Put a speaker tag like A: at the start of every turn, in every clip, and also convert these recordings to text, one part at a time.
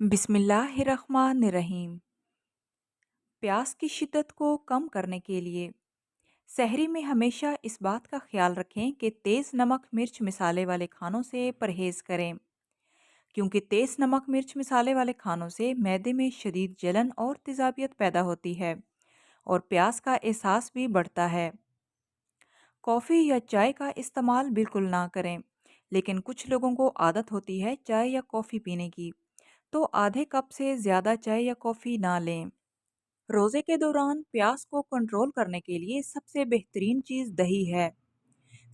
A: बिस्मिल्लाहिर्रहमानिर्रहीम। प्यास की शिद्दत को कम करने के लिए सहरी में हमेशा इस बात का ख्याल रखें कि तेज़ नमक मिर्च मसाले वाले खानों से परहेज़ करें, क्योंकि तेज़ नमक मिर्च मसाले वाले खानों से मैदे में शदीद जलन और तेज़ाबियत पैदा होती है और प्यास का एहसास भी बढ़ता है। कॉफ़ी या चाय का इस्तेमाल बिल्कुल ना करें, लेकिन कुछ लोगों को आदत होती है चाय या कॉफ़ी पीने की, तो आधे कप से ज़्यादा चाय या कॉफ़ी ना लें। रोजे के दौरान प्यास को कंट्रोल करने के लिए सबसे बेहतरीन चीज दही है।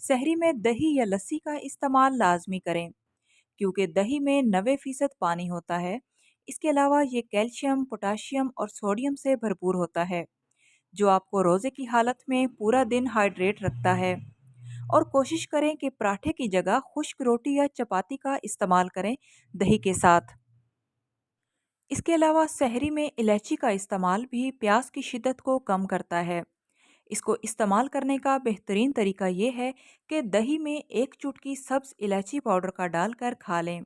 A: सहरी में दही या लस्सी का इस्तेमाल लाजमी करें, क्योंकि दही में 90% पानी होता है। इसके अलावा ये कैल्शियम, पोटाशियम और सोडियम से भरपूर होता है, जो आपको रोजे की हालत में पूरा दिन हाइड्रेट रखता है। और कोशिश करें कि पराठे की जगह खुश्क रोटी या चपाती का इस्तेमाल करें दही के साथ। इसके अलावा सहरी में इलायची का इस्तेमाल भी प्यास की शिद्दत को कम करता है। इसको इस्तेमाल करने का बेहतरीन तरीका ये है कि दही में एक चुटकी सब्ज इलायची पाउडर का डालकर खा लें,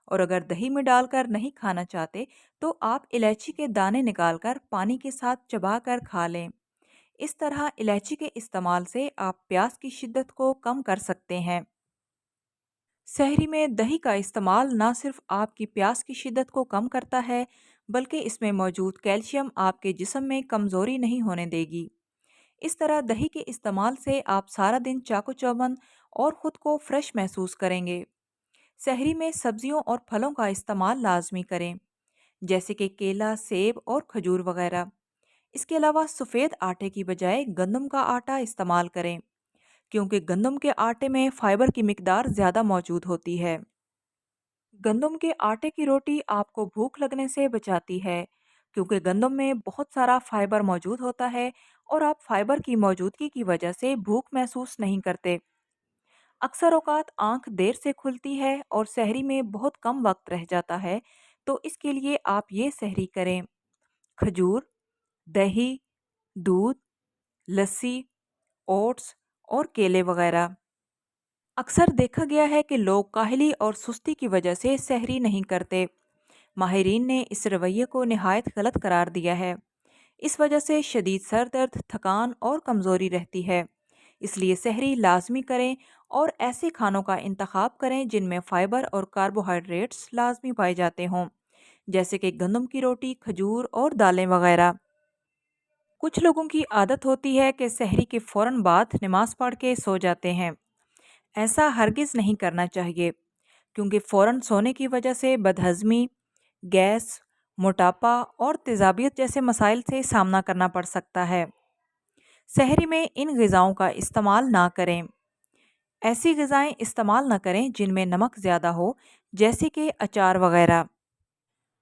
A: और अगर दही में डालकर नहीं खाना चाहते तो आप इलायची के दाने निकालकर पानी के साथ चबाकर खा लें। इस तरह इलायची के इस्तेमाल से आप प्यास की शिद्दत को कम कर सकते हैं। सहरी में दही का इस्तेमाल ना सिर्फ आपकी प्यास की शिद्दत को कम करता है, बल्कि इसमें मौजूद कैल्शियम आपके जिस्म में कमज़ोरी नहीं होने देगी। इस तरह दही के इस्तेमाल से आप सारा दिन चाको चौबंद और ख़ुद को फ्रेश महसूस करेंगे। सहरी में सब्जियों और फलों का इस्तेमाल लाजमी करें, जैसे कि केला, सेब और खजूर वगैरह। इसके अलावा सफ़ेद आटे की बजाय गंदम का आटा इस्तेमाल करें, क्योंकि गंदम के आटे में फाइबर की मिकदार ज़्यादा मौजूद होती है। गंदम के आटे की रोटी आपको भूख लगने से बचाती है, क्योंकि गंदम में बहुत सारा फाइबर मौजूद होता है और आप फाइबर की मौजूदगी की वजह से भूख महसूस नहीं करते। अक्सर औकात आंख देर से खुलती है और सहरी में बहुत कम वक्त रह जाता है, तो इसके लिए आप ये सहरी करें: खजूर, दही, दूध, लस्सी, ओट्स और केले वगैरह। अक्सर देखा गया है कि लोग काहली और सुस्ती की वजह से सहरी नहीं करते। माहिरीन ने इस रवैये को निहायत गलत करार दिया है। इस वजह से शदीद सर दर्द, थकान और कमज़ोरी रहती है। इसलिए सहरी लाजमी करें और ऐसे खानों का इंतखाब करें जिनमें फ़ाइबर और कार्बोहाइड्रेट्स लाजमी पाए जाते हों, जैसे कि गंदम की रोटी, खजूर और दालें वगैरह। कुछ लोगों की आदत होती है कि सहरी के फ़ौरन बाद नमाज पढ़ के सो जाते हैं। ऐसा हरगिज़ नहीं करना चाहिए, क्योंकि फ़ौरन सोने की वजह से बदहज़मी, गैस, मोटापा और तेज़ाबियत जैसे मसाइल से सामना करना पड़ सकता है। सहरी में इन ग़िज़ाओं का इस्तेमाल ना करें। ऐसी ग़िज़ाएँ इस्तेमाल ना करें जिनमें नमक ज़्यादा हो, जैसे कि अचार वगैरह।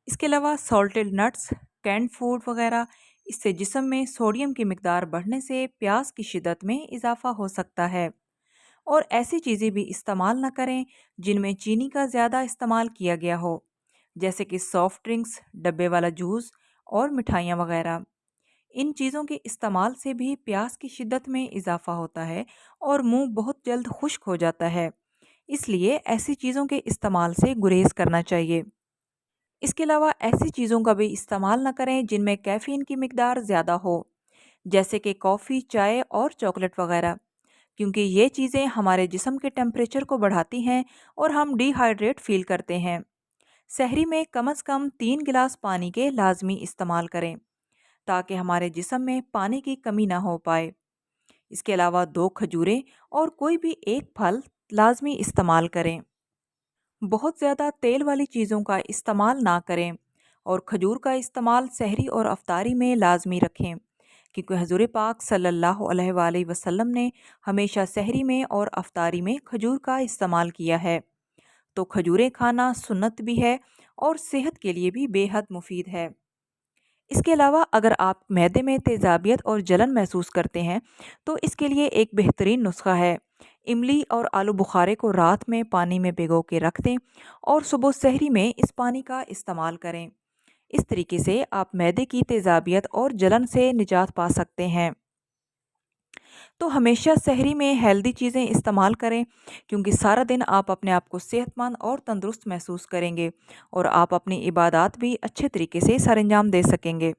A: इसके अलावा सॉल्टेड नट्स, कैंड फूड वगैरह, इससे जिस्म में सोडियम की मिकदार बढ़ने से प्यास की शिद्दत में इजाफ़ा हो सकता है। और ऐसी चीज़ें भी इस्तेमाल ना करें जिनमें चीनी का ज़्यादा इस्तेमाल किया गया हो, जैसे कि सॉफ्ट ड्रिंक्स, डब्बे वाला जूस और मिठाइयाँ वगैरह। इन चीज़ों के इस्तेमाल से भी प्यास की शिद्दत में इजाफ़ा होता है और मुंह बहुत जल्द खुश्क हो जाता है। इसलिए ऐसी चीज़ों के इस्तेमाल से गुरेज करना चाहिए। इसके अलावा ऐसी चीज़ों का भी इस्तेमाल ना करें जिनमें कैफ़ीन की मिकदार ज़्यादा हो, जैसे कि कॉफ़ी, चाय और चॉकलेट वगैरह, क्योंकि ये चीज़ें हमारे जिस्म के टेम्परेचर को बढ़ाती हैं और हम डिहाइड्रेट फ़ील करते हैं। सहरी में कम से कम 3 गिलास पानी के लाजमी इस्तेमाल करें, ताकि हमारे जिस्म में पानी की कमी ना हो पाए। इसके अलावा 2 खजूरें और कोई भी एक फल लाजमी इस्तेमाल करें। बहुत ज़्यादा तेल वाली चीज़ों का इस्तेमाल ना करें और खजूर का इस्तेमाल सहरी और अफ्तारी में लाजमी रखें, क्योंकि हजूर पाक सल्लल्लाहु अलैहि वसल्लम ने हमेशा सहरी में और अफ्तारी में खजूर का इस्तेमाल किया है। तो खजूरें खाना सुन्नत भी है और सेहत के लिए भी बेहद मुफीद है। इसके अलावा अगर आप मैदे में तेज़ाबियत और जलन महसूस करते हैं, तो इसके लिए एक बेहतरीन नुस्खा है। इमली और आलू बुखारे को रात में पानी में भिगो के रख दें और सुबह सहरी में इस पानी का इस्तेमाल करें। इस तरीके से आप मैदे की तेज़ाबियत और जलन से निजात पा सकते हैं। تو ہمیشہ سحری میں ہیلدی چیزیں استعمال کریں، کیونکہ سارا دن آپ اپنے آپ کو صحت مند اور تندرست محسوس کریں گے اور آپ اپنی عبادات بھی اچھے طریقے سے سر انجام دے سکیں گے۔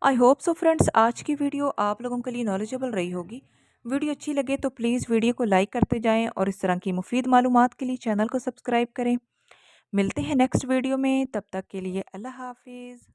A: آئی ہوپ سو فرینڈس، آج کی ویڈیو آپ لوگوں کے لیے نالجبل رہی ہوگی۔ ویڈیو اچھی لگے تو پلیز ویڈیو کو لائک کرتے جائیں اور اس طرح کی مفید معلومات کے لیے چینل کو سبسکرائب کریں۔ ملتے ہیں نیکسٹ ویڈیو میں، تب تک کے لیے اللہ حافظ۔